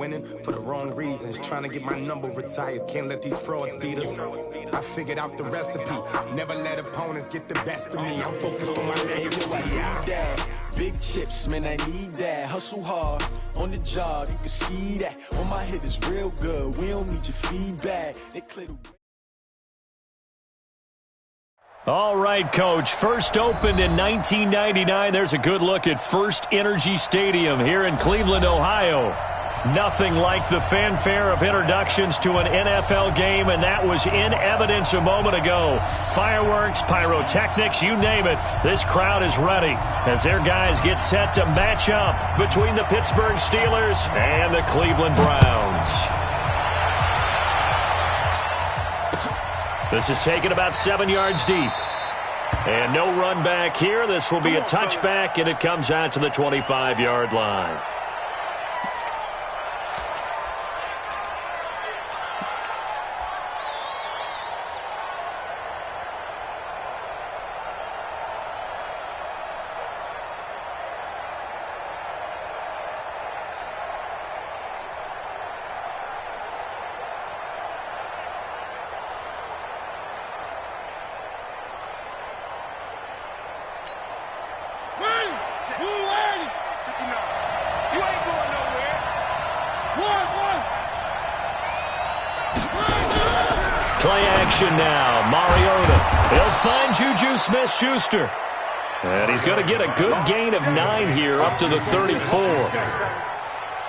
winning for the wrong reasons. Trying to get my number retired. Can't let these frauds beat us. I figured out the recipe. Never let opponents get the best of me. I'm focused on my legacy. Big chips, man, I need that. Hustle hard on the job, you can see that. On my head is real good. We don't need your feedback. They clear the way. All right, Coach. First opened in 1999. There's a good look at First Energy Stadium here in Cleveland, Ohio. Nothing like the fanfare of introductions to an NFL game, and that was in evidence a moment ago. Fireworks, pyrotechnics, you name it. This crowd is ready as their guys get set to match up between the Pittsburgh Steelers and the Cleveland Browns. This is taken about 7 yards deep. And no run back here. This will be a touchback, and it comes out to the 25-yard line. Play action now. Mariota. He'll find Juju Smith-Schuster. And he's going to get a good gain of 9 here up to the 34.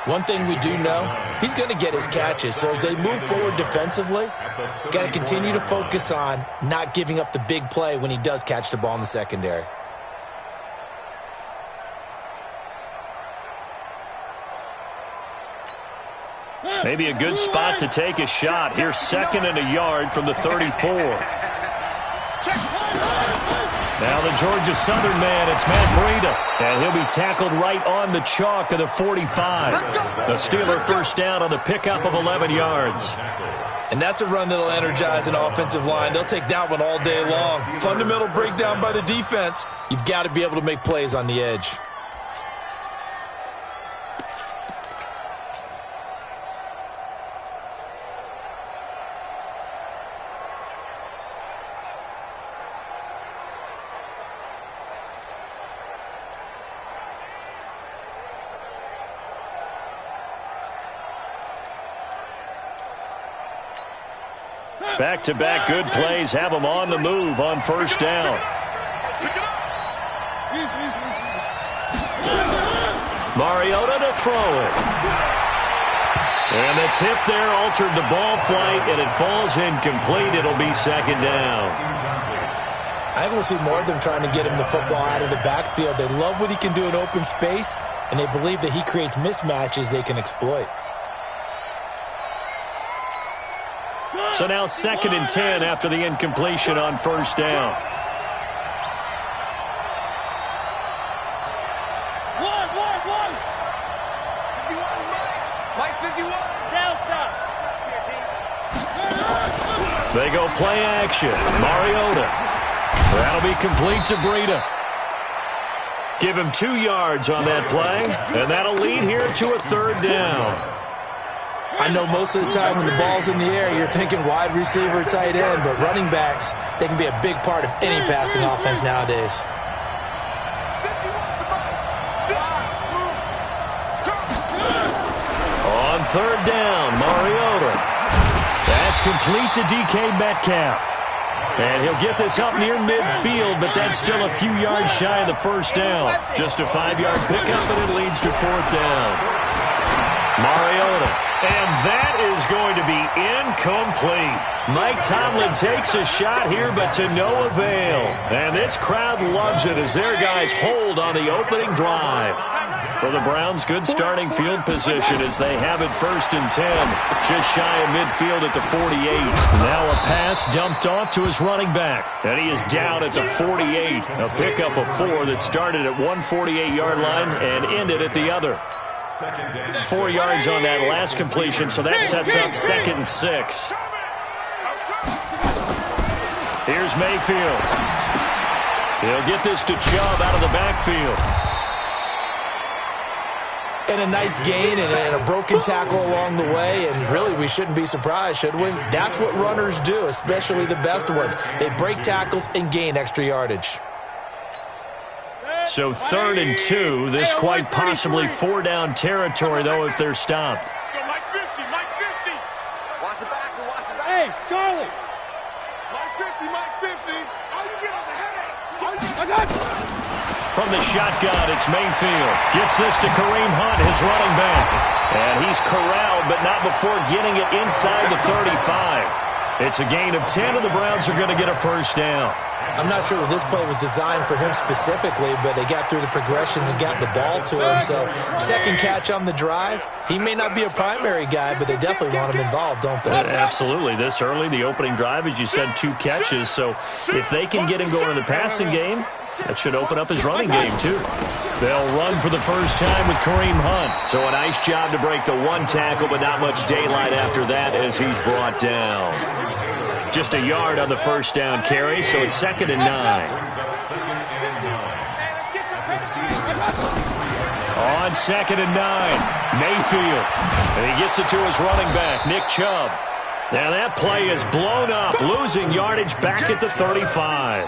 One thing we do know, he's going to get his catches. So as they move forward defensively, got to continue to focus on not giving up the big play when he does catch the ball in the secondary. Maybe a good spot to take a shot. Here's 2nd and a yard from the 34. Now the Georgia Southern man, it's Matt Breida. And he'll be tackled right on the chalk of the 45. The Steeler first down on the pickup of 11 yards. And that's a run that'll energize an offensive line. They'll take that one all day long. Fundamental breakdown by the defense. You've got to be able to make plays on the edge. Back-to-back good plays have them on the move on first down. Mariota to throw it. And the tip there altered the ball flight, and it falls incomplete. It'll be 2nd down. I think we'll see more of them trying to get him the football out of the backfield. They love what he can do in open space, and they believe that he creates mismatches they can exploit. So now 2nd and 10 after the incompletion on first down. They go play action. Mariota. That'll be complete to Breida. Give him 2 yards on that play, and that'll lead here to a 3rd down. I know most of the time when the ball's in the air, you're thinking wide receiver, tight end, but running backs, they can be a big part of any passing offense nowadays. On 3rd down, Mariota. That's complete to DK Metcalf. And he'll get this up near midfield, but that's still a few yards shy of the first down. Just a 5-yard pickup, and it leads to 4th down. Mariota. And that is going to be incomplete. Mike Tomlin takes a shot here, but to no avail. And this crowd loves it as their guys hold on the opening drive. For the Browns, good starting field position as they have it 1st and 10. Just shy of midfield at the 48. Now a pass dumped off to his running back. And he is down at the 48. A pickup of 4 that started at one 48-yard line and ended at the other. 4 yards on that last completion, so that sets up 2nd and 6. Here's Mayfield. He'll get this to Chubb out of the backfield. And a nice gain and a broken tackle along the way, and really we shouldn't be surprised, should we? That's what runners do, especially the best ones. They break tackles and gain extra yardage. So 3rd and 2, this quite possibly 4-down territory, though, if they're stopped. Mike 50, Mike 50. Watch the back, watch the back. Hey, Charlie. Mike 50, Mike 50. How you get on the head? I got you. From the shotgun, it's Mayfield. Gets this to Kareem Hunt, his running back. And he's corralled, but not before getting it inside the 35. It's a gain of 10, and the Browns are going to get a first down. I'm not sure that this play was designed for him specifically, but they got through the progressions and got the ball to him. So, second catch on the drive. He may not be a primary guy, but they definitely want him involved, don't they? Absolutely. This early, the opening drive, as you said, 2 catches. So, if they can get him going in the passing game, that should open up his running game, too. They'll run for the first time with Kareem Hunt. So, a nice job to break the 1 tackle, but not much daylight after that as he's brought down. Just a yard on the first down carry, so it's 2nd and 9. On 2nd and 9, Mayfield. And he gets it to his running back, Nick Chubb. Now that play is blown up, losing yardage back at the 35.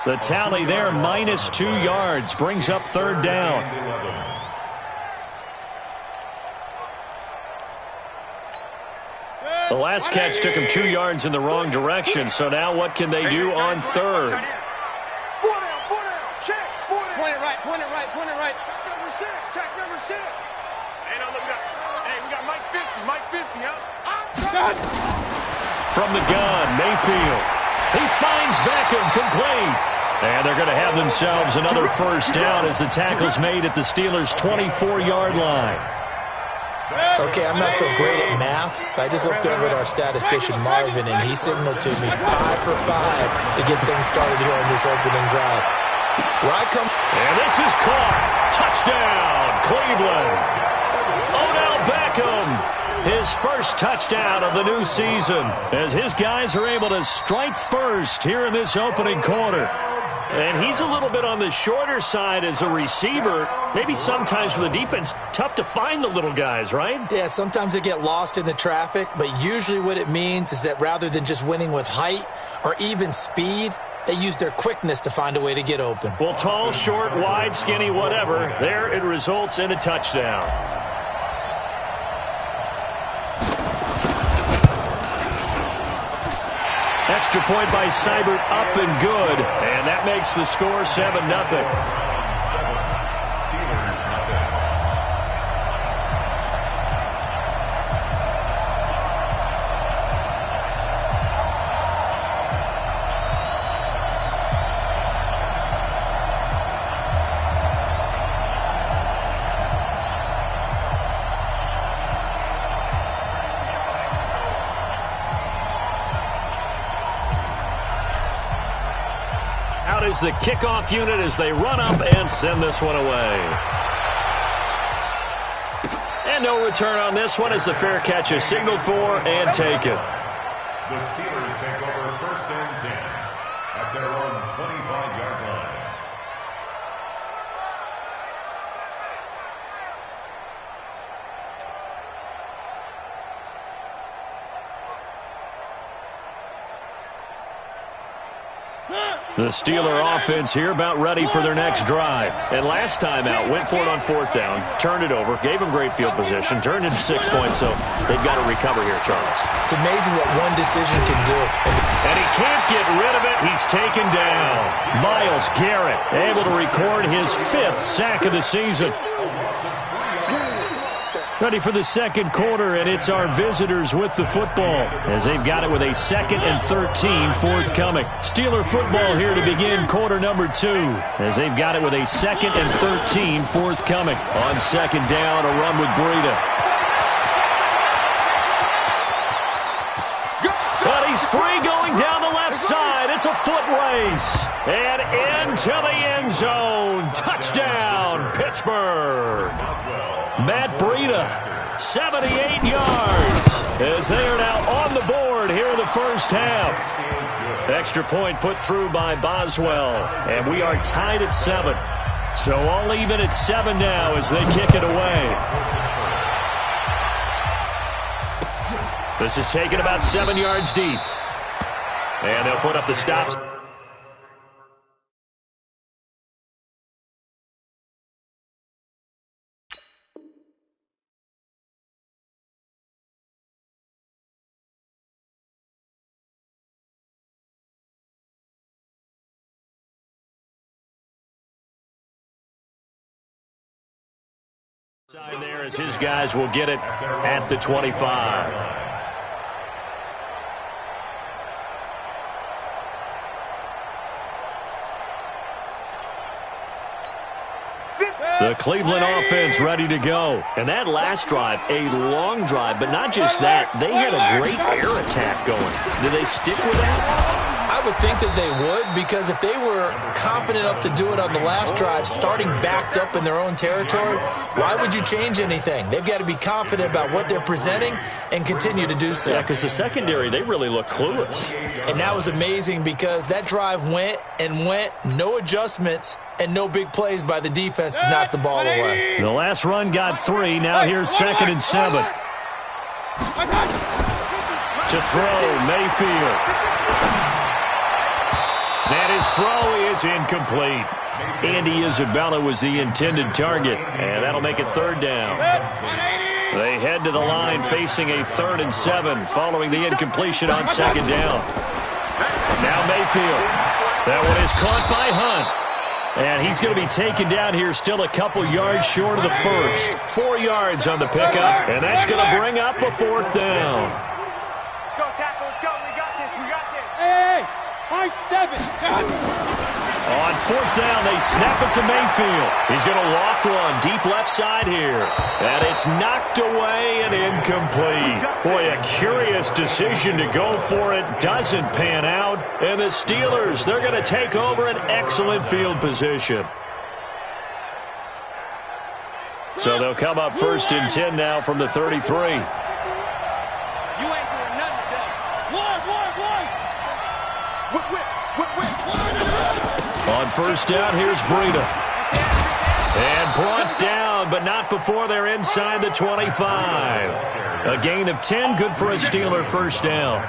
The tally there, minus 2 yards, brings up 3rd down. The last catch took him 2 yards in the wrong direction, so now what can they do on 3rd? 4 down, check, 4 down. Point it right, point it right, point it right. Check number 6. Hey, no, look, we got Mike 50, Mike 50, huh? From the gun, Mayfield. He finds Beckham, complete. And they're going to have themselves another first down as the tackle's made at the Steelers' 24-yard line. Okay, I'm not so great at math, but I just looked over at our statistician, Marvin, and he signaled to me 5 for 5 to get things started here on this opening drive. Where I come... And this is caught. Touchdown, Cleveland. Odell Beckham, his first touchdown of the new season, as his guys are able to strike first here in this opening quarter. And he's a little bit on the shorter side as a receiver. Maybe sometimes for the defense, tough to find the little guys, right? Yeah, sometimes they get lost in the traffic, but usually what it means is that rather than just winning with height or even speed, they use their quickness to find a way to get open. Well, tall, short, wide, skinny, whatever, there it results in a touchdown. Extra point by Seibert, up and good. And that makes the score 7-0. Is the kickoff unit as they run up and send this one away. And no return on this one as the fair catch is signaled for and taken. The Steelers take over 1st and 10 at their own 25-yard line. The Steeler offense here about ready for their next drive. And last time out, went for it on 4th down, turned it over, gave them great field position, turned into 6 points, so they've got to recover here, Charles. It's amazing what one decision can do. And he can't get rid of it. He's taken down. Myles Garrett able to record his 5th sack of the season. Ready for the second quarter, and it's our visitors with the football as they've got it with a 2nd and 13 forthcoming. Steeler football here to begin quarter number 2 as they've got it with a 2nd and 13 forthcoming. On 2nd down, a run with Breida. But he's free going down the left side. It's a foot race. And into the end zone. Touchdown, Pittsburgh. Matt Breida, 78 yards, as they are now on the board here in the first half. Extra point put through by Boswell, and we are tied at 7. So all even at 7 now as they kick it away. This is taken about 7 yards deep. And they'll put up the stops. Side there as his guys will get it at the 25. The Cleveland offense ready to go. And that last drive, a long drive, but not just that. They had a great air attack going. Did they stick with that? I would think that they would, because if they were confident enough to do it on the last drive, starting backed up in their own territory, why would you change anything? They've got to be confident about what they're presenting and continue to do so. Yeah, because the secondary, they really look clueless. And that was amazing because that drive went and went, no adjustments, and no big plays by the defense to knock the ball away. The last run got 3. Now here's 2nd and 7. To throw, Mayfield. And his throw is incomplete. Andy Isabella was the intended target, and that'll make it 3rd down. They head to the line facing a 3rd and 7 following the incompletion on 2nd down. Now Mayfield. That one is caught by Hunt. And he's going to be taken down here still a couple yards short of the first. 4 yards on the pickup, and that's going to bring up a 4th down. Let's go, tackle. Let's go. We got this. We got this. Hey, high 7. On 4th down, they snap it to Mayfield. He's going to loft one deep left side here. And it's knocked away and incomplete. Boy, a curious decision to go for it. Doesn't pan out. And the Steelers, they're going to take over an excellent field position. So they'll come up 1st and 10 now from the 33. You ain't doing nothing today. One. On 1st down, here's Breida. And brought down, but not before they're inside the 25. A gain of 10, good for a Steeler 1st down.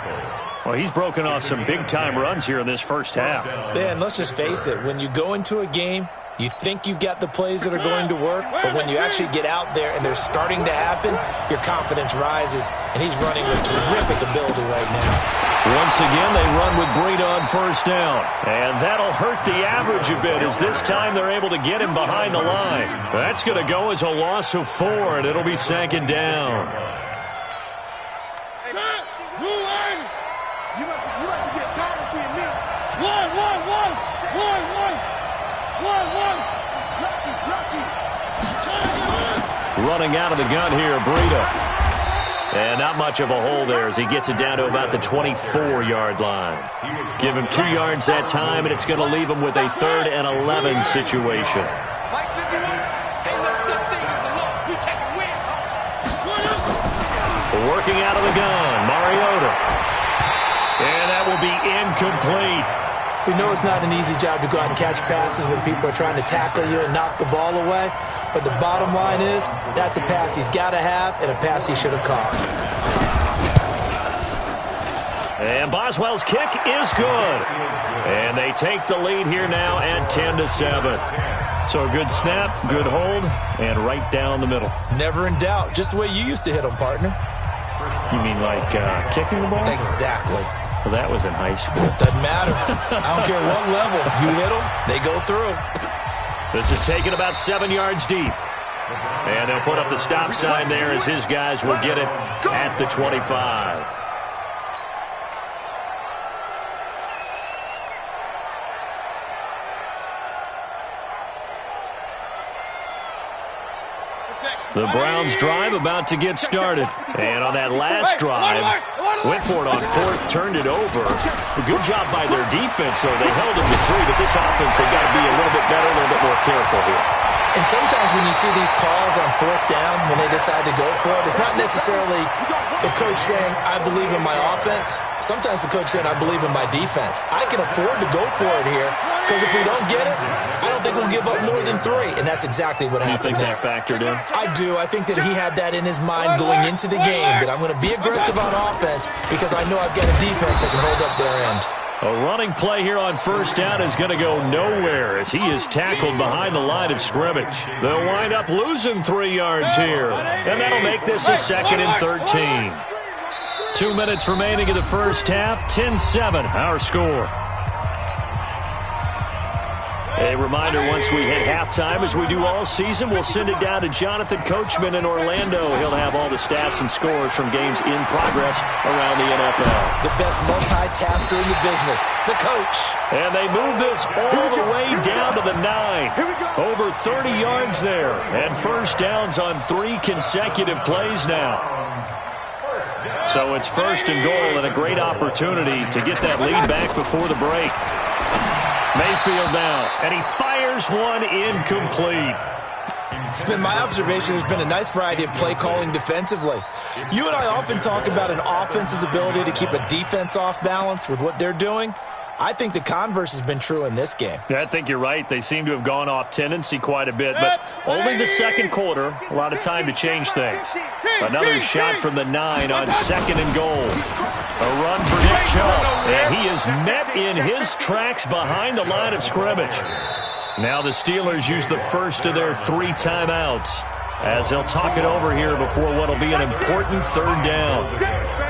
Well, he's broken off some big-time runs here in this first half. Man, let's just face it. When you go into a game, you think you've got the plays that are going to work, but when you actually get out there and they're starting to happen, your confidence rises, and he's running with terrific ability right now. Once again, they run with Breida on 1st down. And that'll hurt the average a bit as this time they're able to get him behind the line. That's going to go as a loss of 4, and it'll be 2nd down. You must be getting tired of seeing me. One. Running out of the gun here, Breida. And not much of a hole there as he gets it down to about the 24-yard line. Give him 2 yards that time, and it's going to leave him with a 3rd and 11 situation. Working out of the gun, Mariota. And that will be incomplete. We know it's not an easy job to go out and catch passes when people are trying to tackle you and knock the ball away. But the bottom line is, that's a pass he's got to have and a pass he should have caught. And Boswell's kick is good. And they take the lead here now at 10-7. So a good snap, good hold, and right down the middle. Never in doubt. Just the way you used to hit them, partner. You mean like kicking the ball? Exactly. Well, that was in high school. Doesn't matter. I don't care what level. You hit them, they go through. This is taken about 7 yards deep. And they'll put up the stop sign there as his guys will get it at the 25. The Browns drive about to get started. And on that last drive, went for it on 4th, turned it over. A good job by their defense, though. They held it to 3, but this offense, they've got to be a little bit better, a little bit more careful here. And sometimes when you see these calls on fourth down, when they decide to go for it, it's not necessarily the coach saying, I believe in my offense. Sometimes the coach saying, I believe in my defense. I can afford to go for it here because if we don't get it, I don't think we'll give up more than 3. And that's exactly what happened there. You think that factored in? I do. I think that he had that in his mind going into the game, that I'm going to be aggressive on offense because I know I've got a defense that can hold up their end. A running play here on first down is going to go nowhere as he is tackled behind the line of scrimmage. They'll wind up losing 3 yards here, and that'll make this a 2nd and 13. 2 minutes remaining in the first half, 10-7 our score. A reminder, once we hit halftime, as we do all season, we'll send it down to Jonathan Coachman in Orlando. He'll have all the stats and scores from games in progress around the NFL. The best multitasker in the business, the coach. And they move this all the way down to the 9. Over 30 yards there. And first downs on 3 consecutive plays now. So it's 1st and goal and a great opportunity to get that lead back before the break. Mayfield now, and he fires one incomplete. It's been my observation there's been a nice variety of play calling defensively. You and I often talk about an offense's ability to keep a defense off balance with what they're doing. I think the converse has been true in this game. Yeah, I think you're right. They seem to have gone off tendency quite a bit, but only the second quarter, a lot of time to change things. Another shot from the 9 on 2nd and goal. A run for Nick Chubb, and he is met in his tracks behind the line of scrimmage. Now the Steelers use the first of their 3 timeouts as they'll talk it over here before what will be an important 3rd down.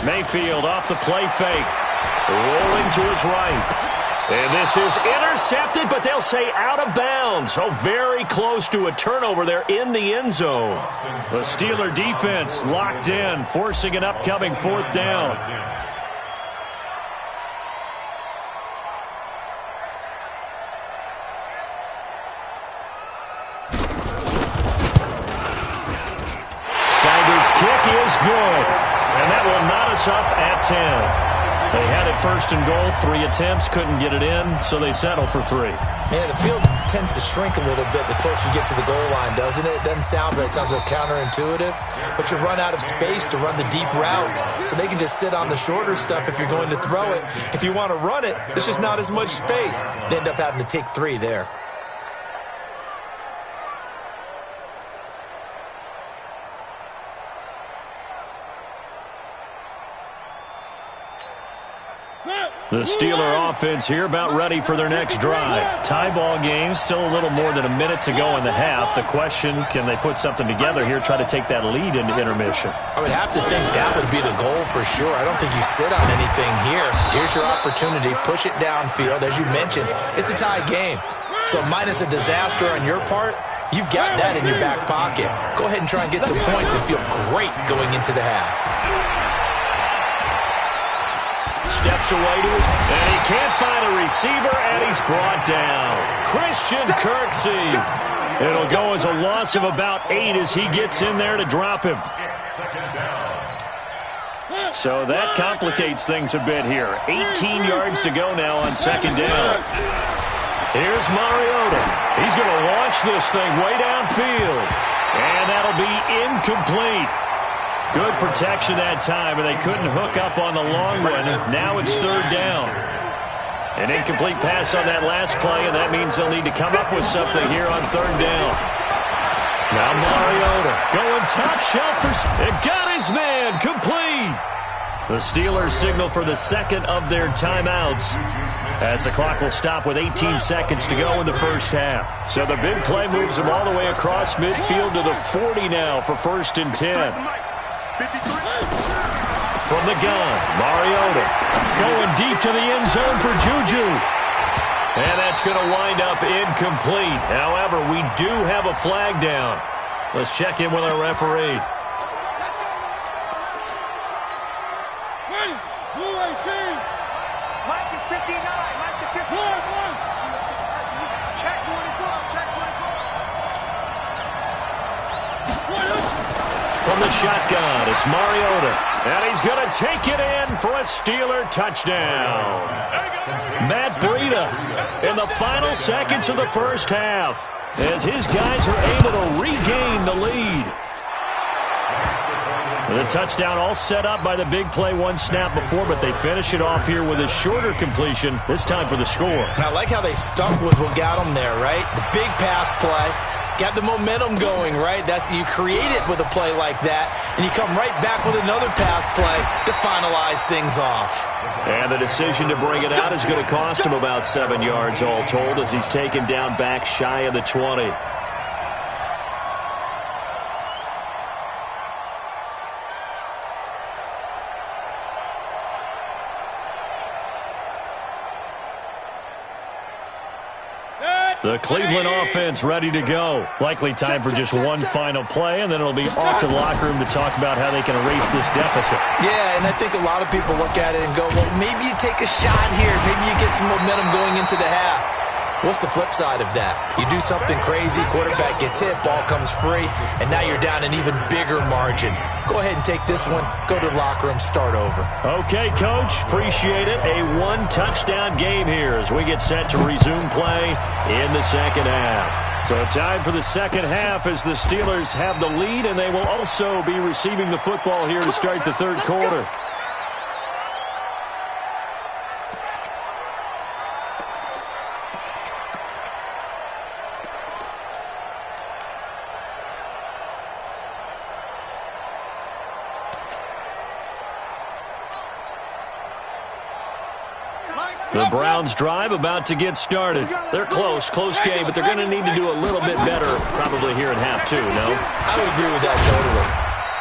Mayfield off the play fake, rolling to his right. And this is intercepted, but they'll say out of bounds. Oh, very close to a turnover there in the end zone. The Steeler defense locked in, forcing an upcoming 4th down. Seibert's kick is good. And that will knot us up at 10. They had it 1st and goal, 3 attempts, couldn't get it in, so they settle for 3. Yeah, the field tends to shrink a little bit the closer you get to the goal line, doesn't it? It doesn't sound right. It sounds a little counterintuitive. But you run out of space to run the deep routes, so they can just sit on the shorter stuff if you're going to throw it. If you want to run it, there's just not as much space. They end up having to take 3 there. The Steeler offense here about ready for their next drive. Tie ball game, still a little more than a minute to go in the half. The question, can they put something together here, try to take that lead into intermission? I would have to think that would be the goal for sure. I don't think you sit on anything here. Here's your opportunity. Push it downfield. As you mentioned, it's a tie game. So minus a disaster on your part, you've got that in your back pocket. Go ahead and try and get some points and feel great going into the half. Steps away to his, and he can't find a receiver, and he's brought down. Christian Kirksey. It'll go as a loss of about 8 as he gets in there to drop him. So that complicates things a bit here. 18 yards to go now on 2nd down. Here's Mariota. He's going to launch this thing way downfield, and that'll be incomplete. Good protection that time, and they couldn't hook up on the long one. Now it's 3rd down. An incomplete pass on that last play, and that means they'll need to come up with something here on 3rd down. Now Mariota going top shelf for... It got his man complete. The Steelers signal for the 2nd of their timeouts as the clock will stop with 18 seconds to go in the first half. So the big play moves them all the way across midfield to the 40 now for 1st and 10. From the gun, Mariota going deep to the end zone for Juju. And that's going to wind up incomplete. However, we do have a flag down. Let's check in with our referee. Blue 18. Mike is 59. Mike is 59. Check 24. Check 24. From the shotgun, it's Mariota. And he's going to take it in for a Steeler touchdown. Matt Breida in the final seconds of the first half as his guys are able to regain the lead. The touchdown all set up by the big play one snap before, but they finish it off here with a shorter completion, this time for the score. I like how they stuck with what got them there, right? The big pass play. Got the momentum going, right? That's you create it with a play like that, and you come right back with another pass play to finalize things off. And the decision to bring it out is going to cost him about 7 yards all told as he's taken down back shy of the 20. The Cleveland offense ready to go. Likely time for just one final play, and then it'll be off to the locker room to talk about how they can erase this deficit. Yeah, and I think a lot of people look at it and go, well, maybe you take a shot here. Maybe you get some momentum going into the half. What's the flip side of that? You do something crazy, quarterback gets hit, ball comes free, and now you're down an even bigger margin. Go ahead and take this one, go to the locker room, start over. Okay, Coach, appreciate it. A one-touchdown game here as we get set to resume play in the second half. So time for the second half as the Steelers have the lead, and they will also be receiving the football here to start the third quarter. The Browns drive about to get started. They're close game, but they're going to need to do a little bit better probably here in half two, no? I would agree with that totally.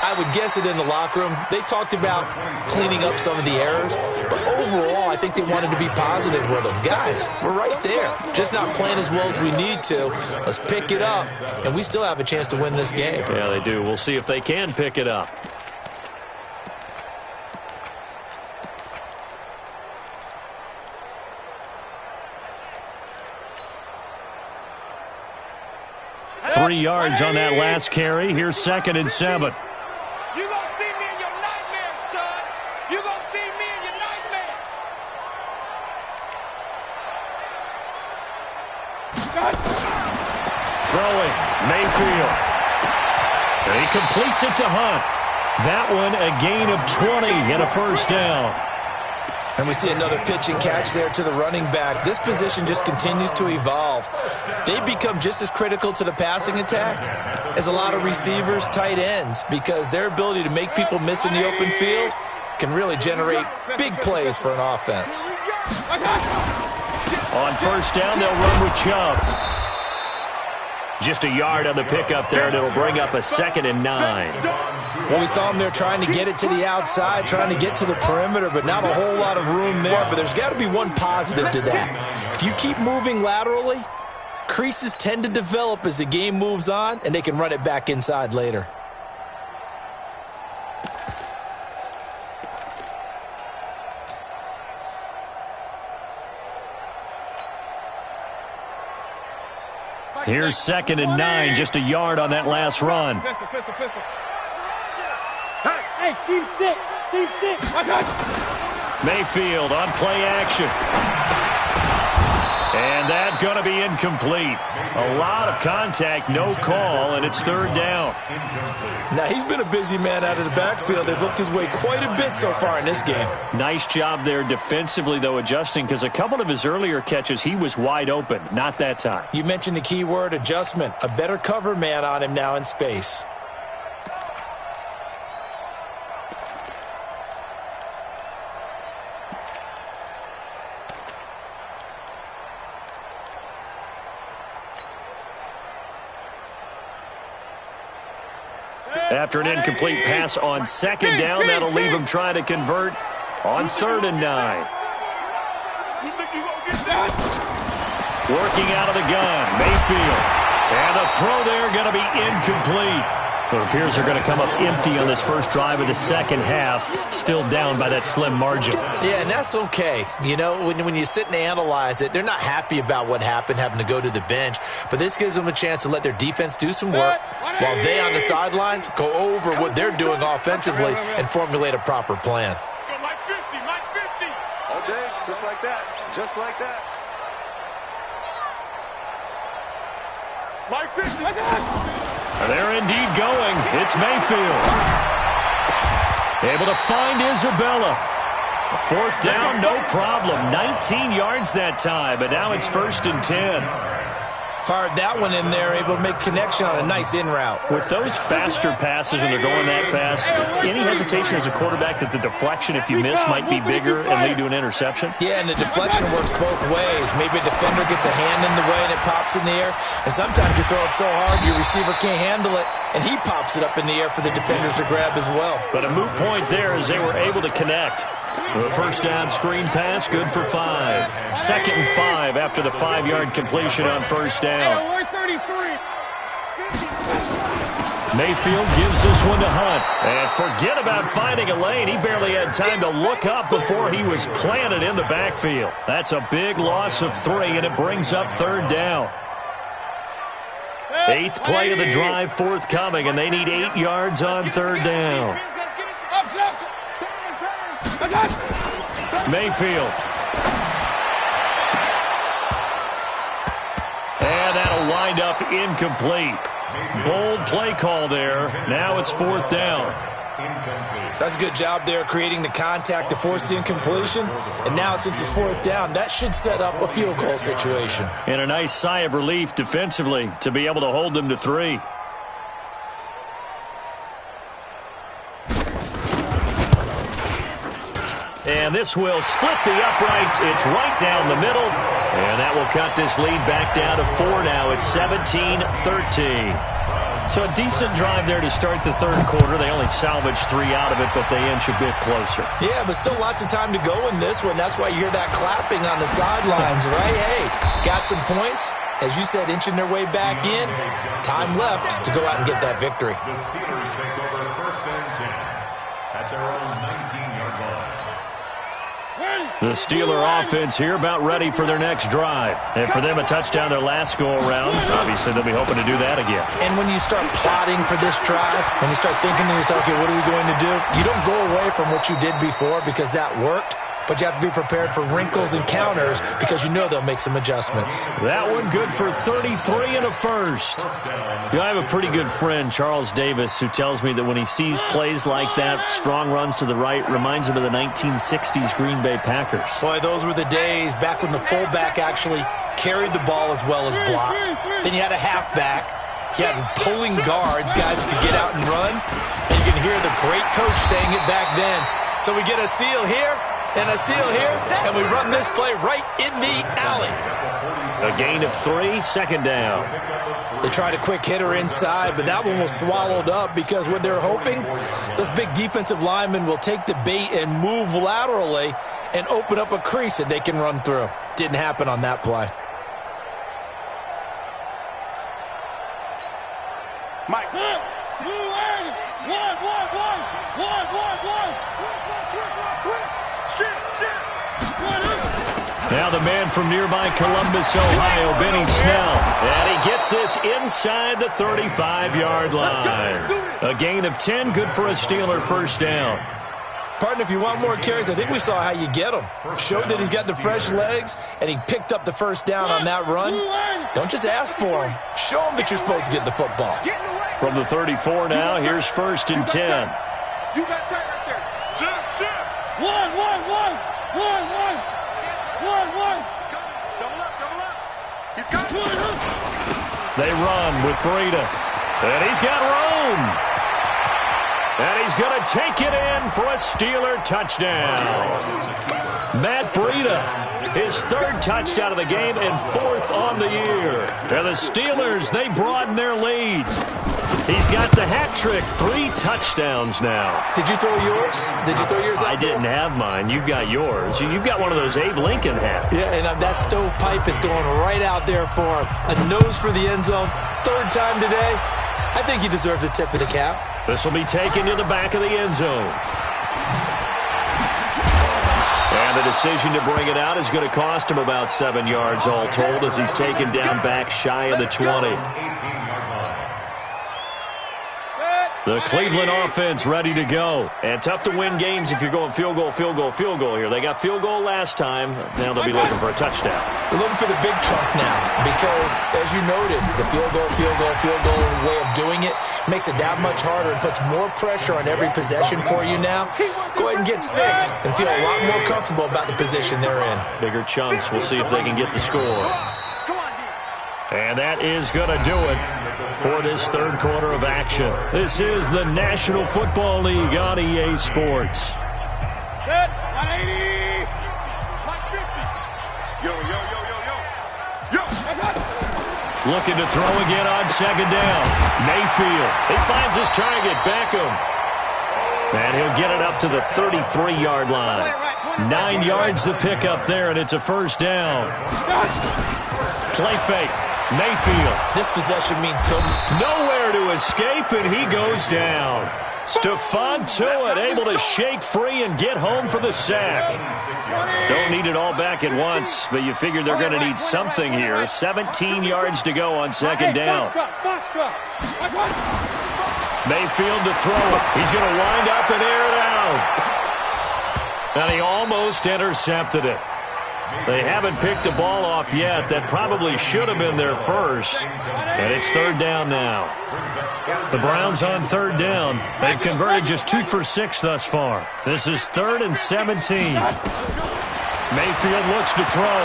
I would guess it in the locker room. They talked about cleaning up some of the errors, but overall I think they wanted to be positive with them. Guys, we're right there. Just not playing as well as we need to. Let's pick it up, and we still have a chance to win this game. Yeah, they do. We'll see if they can pick it up. Three yards on that last carry. Here's 2nd and 7. You gonna see me in your nightmares, son. You gonna see me in your nightmares. Throwing, Mayfield. And he completes it to Hunt. That one a gain of 20 and a first down. And we see another pitch and catch there to the running back. This position just continues to evolve. They become just as critical to the passing attack as a lot of receivers, tight ends, because their ability to make people miss in the open field can really generate big plays for an offense. On first down, they'll run with Chubb. Just a yard on the pickup there, and it'll bring up a 2nd and 9. Well, we saw him there trying to get it to the outside, trying to get to the perimeter, but not a whole lot of room there. But there's got to be one positive to that. If you keep moving laterally, creases tend to develop as the game moves on, and they can run it back inside later. Here's 2nd and 9, just a yard on that last run. Hey, Steve 6. Steve 6. Mayfield on play action. And that's going to be incomplete. A lot of contact, no call, and it's 3rd down. Now, he's been a busy man out of the backfield. They've looked his way quite a bit so far in this game. Nice job there defensively, though, adjusting, because a couple of his earlier catches, he was wide open. Not that time. You mentioned the key word, adjustment. A better cover man on him now in space. After an incomplete pass on 2nd down, that'll leave him trying to convert on 3rd and 9. Working out of the gun, Mayfield. And the throw there going to be incomplete. It appears they're going to come up empty on this first drive of the second half, still down by that slim margin. Yeah, and that's okay. You know, when you sit and analyze it, they're not happy about what happened, having to go to the bench. But this gives them a chance to let their defense do some work while they on the sidelines go over what they're doing offensively and formulate a proper plan. Mike 50, Mike 50. All day, just like that. Just like that. Mike 50. They're indeed going. It's Mayfield. Able to find Isabella. Fourth down, no problem. 19 yards that time, but now it's 1st and 10. Fired that one in there, able to make connection on a nice in route. With those faster passes when they're going that fast, any hesitation as a quarterback that the deflection, if you miss, might be bigger and lead to an interception? Yeah, and the deflection works both ways. Maybe a defender gets a hand in the way and it pops in the air. And sometimes you throw it so hard your receiver can't handle it, and he pops it up in the air for the defenders to grab as well. But a moot point there as they were able to connect. The first down screen pass, good for 5. 2nd and 5 after the 5-yard completion on first down. Mayfield gives this one to Hunt. And forget about finding a lane. He barely had time to look up before he was planted in the backfield. That's a big loss of 3, and it brings up 3rd down. 8th play of the drive forthcoming, and they need 8 yards on 3rd down. Mayfield. And that'll wind up incomplete. Bold play call there. Now it's 4th down. That's a good job there, creating the contact to force the incompletion. And now, since it's 4th down, that should set up a field goal situation. And a nice sigh of relief defensively to be able to hold them to 3. And this will split the uprights. It's right down the middle. And that will cut this lead back down to 4 now. It's 17-13. So a decent drive there to start the third quarter. They only salvaged 3 out of it, but they inch a bit closer. Yeah, but still lots of time to go in this one. That's why you hear that clapping on the sidelines, right? Hey, got some points. As you said, inching their way back in. Time left to go out and get that victory. The Steelers take over 1st and 10 at their own 19-yard line. The Steeler offense here about ready for their next drive. And for them, a touchdown their last go-around. Obviously, they'll be hoping to do that again. And when you start plotting for this drive, when you start thinking to yourself, okay, what are we going to do? You don't go away from what you did before because that worked. But you have to be prepared for wrinkles and counters because you know they'll make some adjustments. That one good for 33 and a first. You know, I have a pretty good friend, Charles Davis, who tells me that when he sees plays like that, strong runs to the right, reminds him of the 1960s Green Bay Packers. Boy, those were the days back when the fullback actually carried the ball as well as blocked. Then you had a halfback. You had pulling guards, guys who could get out and run. And you can hear the great coach saying it back then. So we get a seal here. And a seal here, and we run this play right in the alley. A gain of 3, 2nd down. They tried a quick hitter inside, but that one was swallowed up because what they're hoping, those big defensive linemen will take the bait and move laterally and open up a crease that they can run through. Didn't happen on that play. Mike. Now the man from nearby Columbus, Ohio, Benny Snell. And he gets this inside the 35-yard line. A gain of 10, good for a Steeler first down. Partner, if you want more carries, I think we saw how you get him. Showed that he's got the fresh legs, and he picked up the first down on that run. Don't just ask for him. Show him that you're supposed to get the football. From the 34 now, here's 1st and 10. You got time right there. Shit. One. Double up. He's got it. They run with Breida. And he's got room. And he's going to take it in for a Steeler touchdown. Matt Breida, his 3rd touchdown of the game and 4th on the year. And the Steelers, they broaden their lead. He's got the hat trick. 3 touchdowns now. Did you throw yours? Did you throw yours out? I didn't have mine. You've got yours. You've got one of those Abe Lincoln hats. Yeah, and that stovepipe is going right out there for him. A nose for the end zone. 3rd time today. I think he deserves a tip of the cap. This will be taken to the back of the end zone. And the decision to bring it out is going to cost him about 7 yards all told as he's taken down back shy of the 20. The Cleveland offense ready to go. And tough to win games if you're going field goal, field goal, field goal here. They got field goal last time. Now they'll be looking for a touchdown. They're looking for the big chunk now because, as you noted, the field goal way of doing it makes it that much harder and puts more pressure on every possession for you now. Go ahead and get 6 and feel a lot more comfortable about the position they're in. Bigger chunks. We'll see if they can get the score. And that is going to do it for this 3rd quarter of action. This is the National Football League on EA Sports. Set, 180. 50. Yo. Looking to throw again on 2nd down. Mayfield. He finds his target, Beckham. And he'll get it up to the 33-yard line. 9 yards to pick up there, and it's a 1st down. Play fake. Mayfield. This possession means so much. Nowhere to escape, and he goes down. Stephon Tuitt able to shake free and get home for the sack. Don't need it all back at once, but you figure they're going to need something here. 17 yards to go on 2nd down. Mayfield to throw it. He's going to wind up and air it out. And he almost intercepted it. They haven't picked a ball off yet. That probably should have been their first. And it's 3rd down now. The Browns on 3rd down. They've converted just 2 for 6 thus far. This is 3rd and 17. Mayfield looks to throw.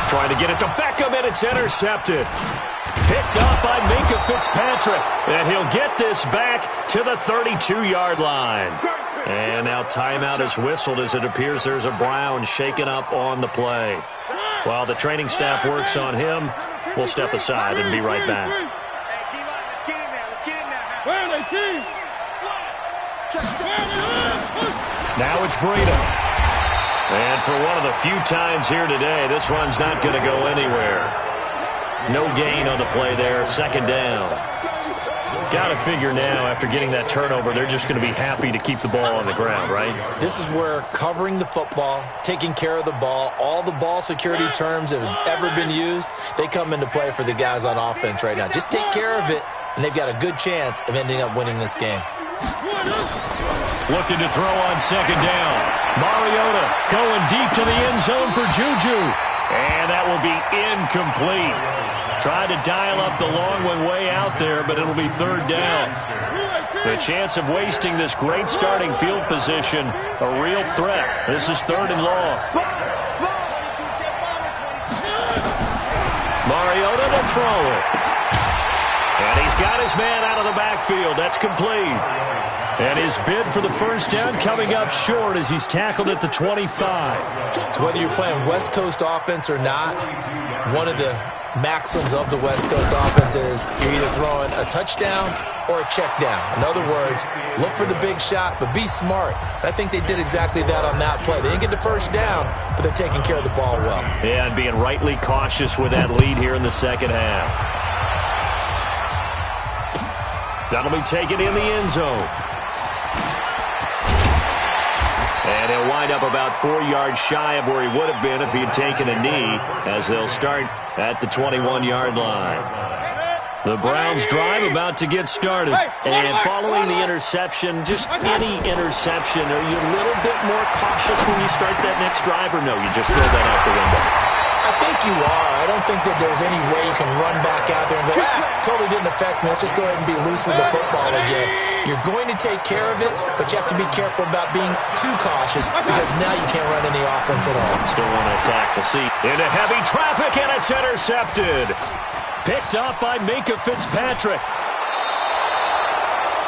Trying to get it to Beckham, and it's intercepted. Picked up by Minka Fitzpatrick. And he'll get this back to the 32-yard line. And now timeout is whistled as it appears there's a Brown shaken up on the play. While the training staff works on him, we'll step aside and be right back. Now it's Breida. And for one of the few times here today, this run's not going to go anywhere. No gain on the play there. 2nd down. Got to figure now, after getting that turnover, they're just going to be happy to keep the ball on the ground, right? This is where covering the football, taking care of the ball, all the ball security terms that have ever been used, they come into play for the guys on offense right now. Just take care of it, and they've got a good chance of ending up winning this game. Looking to throw on 2nd down. Mariota going deep to the end zone for Juju. And that will be incomplete. Tried to dial up the long one way out there, but it'll be 3rd down. The chance of wasting this great starting field position, a real threat. This is 3rd and long. Mariota to throw it. And he's got his man out of the backfield. That's complete. And his bid for the 1st down coming up short as he's tackled at the 25. Whether you're playing West Coast offense or not, one of the maxims of the West Coast offense is you're either throwing a touchdown or a check down. In other words, look for the big shot, but be smart. And I think they did exactly that on that play. They didn't get the 1st down, but they're taking care of the ball well. Yeah, and being rightly cautious with that lead here in the 2nd half. That'll be taken in the end zone. And he'll wind up about 4 yards shy of where he would have been if he had taken a knee, as they'll start at the 21-yard line. The Browns drive about to get started. And following the interception, just any interception, are you a little bit more cautious when you start that next drive, or no, you just throw that out the window? I think you are. I don't think that there's any way you can run back out there and go, totally didn't affect me. Let's just go ahead and be loose with the football again. You're going to take care of it, but you have to be careful about being too cautious because now you can't run any offense at all. Still want to attack. We'll see. Into heavy traffic, and it's intercepted. Picked up by Minka Fitzpatrick.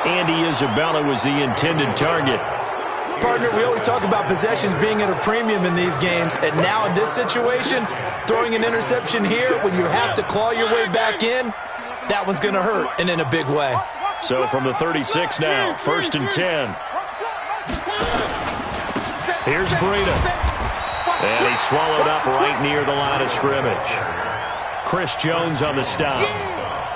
Andy Isabella was the intended target. Partner, we always talk about possessions being at a premium in these games, and now in this situation, throwing an interception here when you have to claw your way back in, That one's going to hurt, and in a big way. So from the 36 now, 1st and 10. Here's Breida. And he's swallowed up right near the line of scrimmage. Chris Jones on the stop.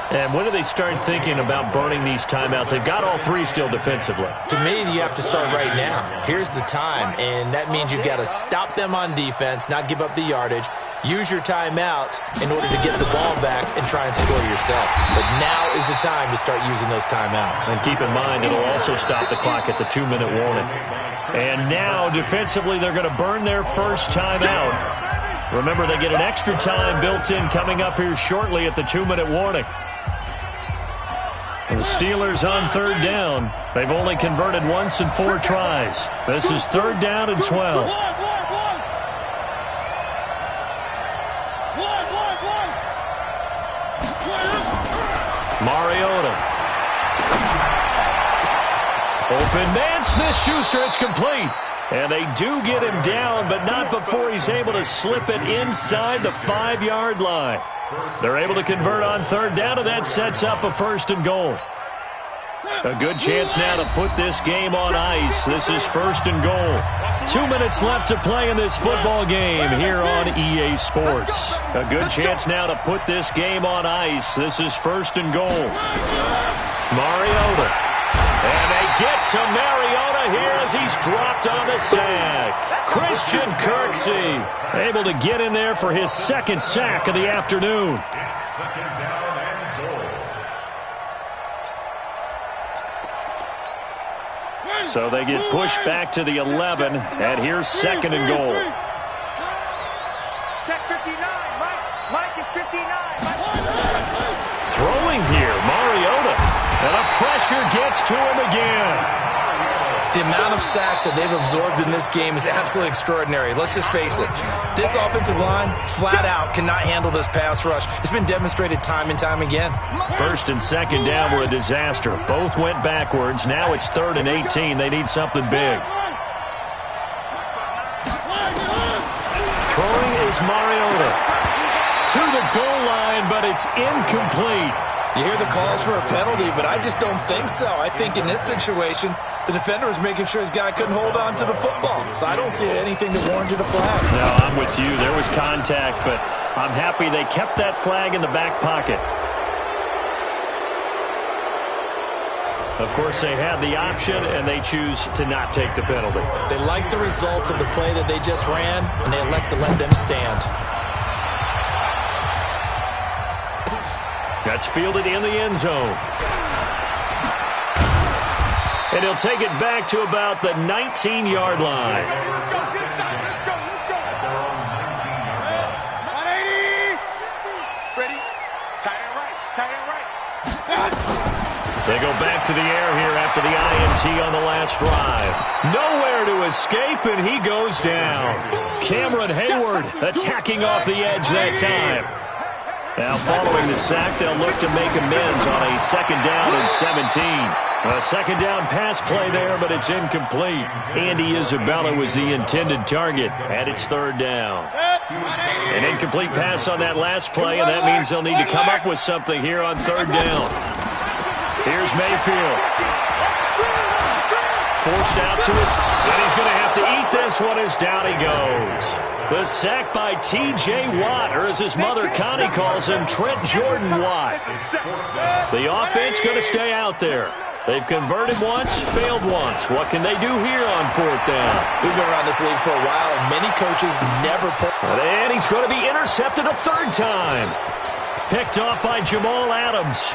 And when do they start thinking about burning these timeouts? They've got all three still defensively. To me, you have to start right now. Here's the time, and that means you've got to stop them on defense, not give up the yardage, use your timeouts in order to get the ball back and try and score yourself. But now is the time to start using those timeouts. And keep in mind, it'll also stop the clock at the 2-minute warning. And now, defensively, they're going to burn their first timeout. Remember, they get an extra time built in coming up here shortly at the 2-minute warning. The Steelers on 3rd down. They've only converted once in 4 tries. This is 3rd down and 12. Mariota. Open man, Smith-Schuster, it's complete. And they do get him down, but not before he's able to slip it inside the 5-yard line. They're able to convert on 3rd down, and that sets up a 1st and goal. A good chance now to put this game on ice. This is 1st and goal. 2 minutes left to play in this football game here on EA Sports. A good chance now to put this game on ice. This is 1st and goal. Mariota. And they get to Mariota here as he's dropped on the sack. Christian Kirksey able to get in there for his 2nd sack of the afternoon. Second down and goal. So they get pushed back to the 11, and here's 2nd and goal. Check 59, Mike. Mike is 59. Throwing here, Mariota. And a pressure gets to him again. The amount of sacks that they've absorbed in this game is absolutely extraordinary. Let's just face it. This offensive line, flat out, cannot handle this pass rush. It's been demonstrated time and time again. 1st and 2nd down were a disaster. Both went backwards. Now it's 3rd and 18. They need something big. Throwing is Mariota. To the goal line, but it's incomplete. You hear the calls for a penalty, but I just don't think so. I think in this situation, the defender was making sure his guy couldn't hold on to the football. So I don't see anything that warranted a flag. No, I'm with you. There was contact, but I'm happy they kept that flag in the back pocket. Of course, they had the option, and they choose to not take the penalty. They like the results of the play that they just ran, and they elect to let them stand. That's fielded in the end zone. And he'll take it back to about the 19-yard line. Let's go. Ready? Tight end right. They go back to the air here after the INT on the last drive. Nowhere to escape, and he goes down. Cameron Hayward attacking off the edge that time. Now, following the sack, they'll look to make amends on a 2nd down and 17. A 2nd down pass play there, but it's incomplete. Andy Isabella was the intended target, and it's 3rd down. An incomplete pass on that last play, and that means they'll need to come up with something here on 3rd down. Here's Mayfield. Forced out to it, and he's going to have to eat this one as down he goes. The sack by T.J. Watt, or as his mother Connie calls him, Trent Jordan Watt. The offense going to stay out there. They've converted once, failed once. What can they do here on 4th down? We've been around this league for a while, and many coaches never put... And he's going to be intercepted a 3rd time. Picked off by Jamal Adams.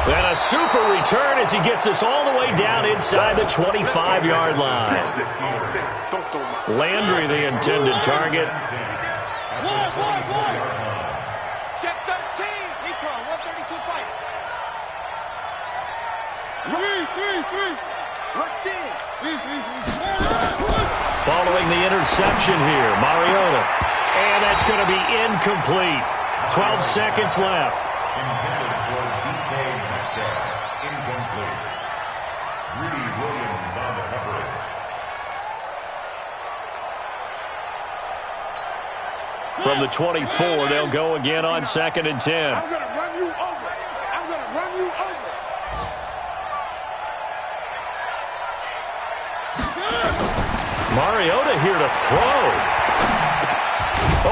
And a super return as he gets us all the way down inside the 25-yard line. Landry, the intended target. Check 13. Recall, 132 fight. Following the interception here, Mariota. And that's going to be incomplete. 12 seconds left. Intended for DK Metcalf. Incomplete. Greedy Williams on the coverage. From the 24, they'll go again on 2nd and 10. I'm going to run you over. Mariota here to throw.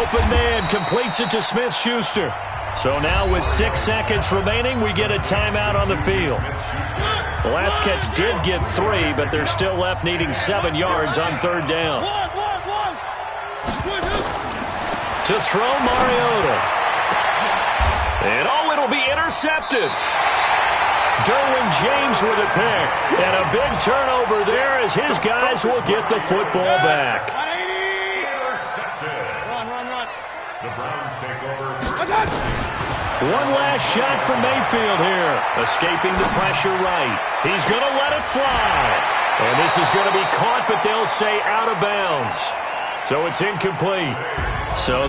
Open man completes it to Smith-Schuster. So now with 6 seconds remaining, we get a timeout on the field. The last catch did get 3, but they're still left needing 7 yards on 3rd down. To throw Mariota. And it'll be intercepted. Derwin James with a pick. And a big turnover there as his guys will get the football back. Run. The Browns take over. One last shot from Mayfield here. Escaping the pressure right. He's going to let it fly. And this is going to be caught, but they'll say out of bounds. So it's incomplete. So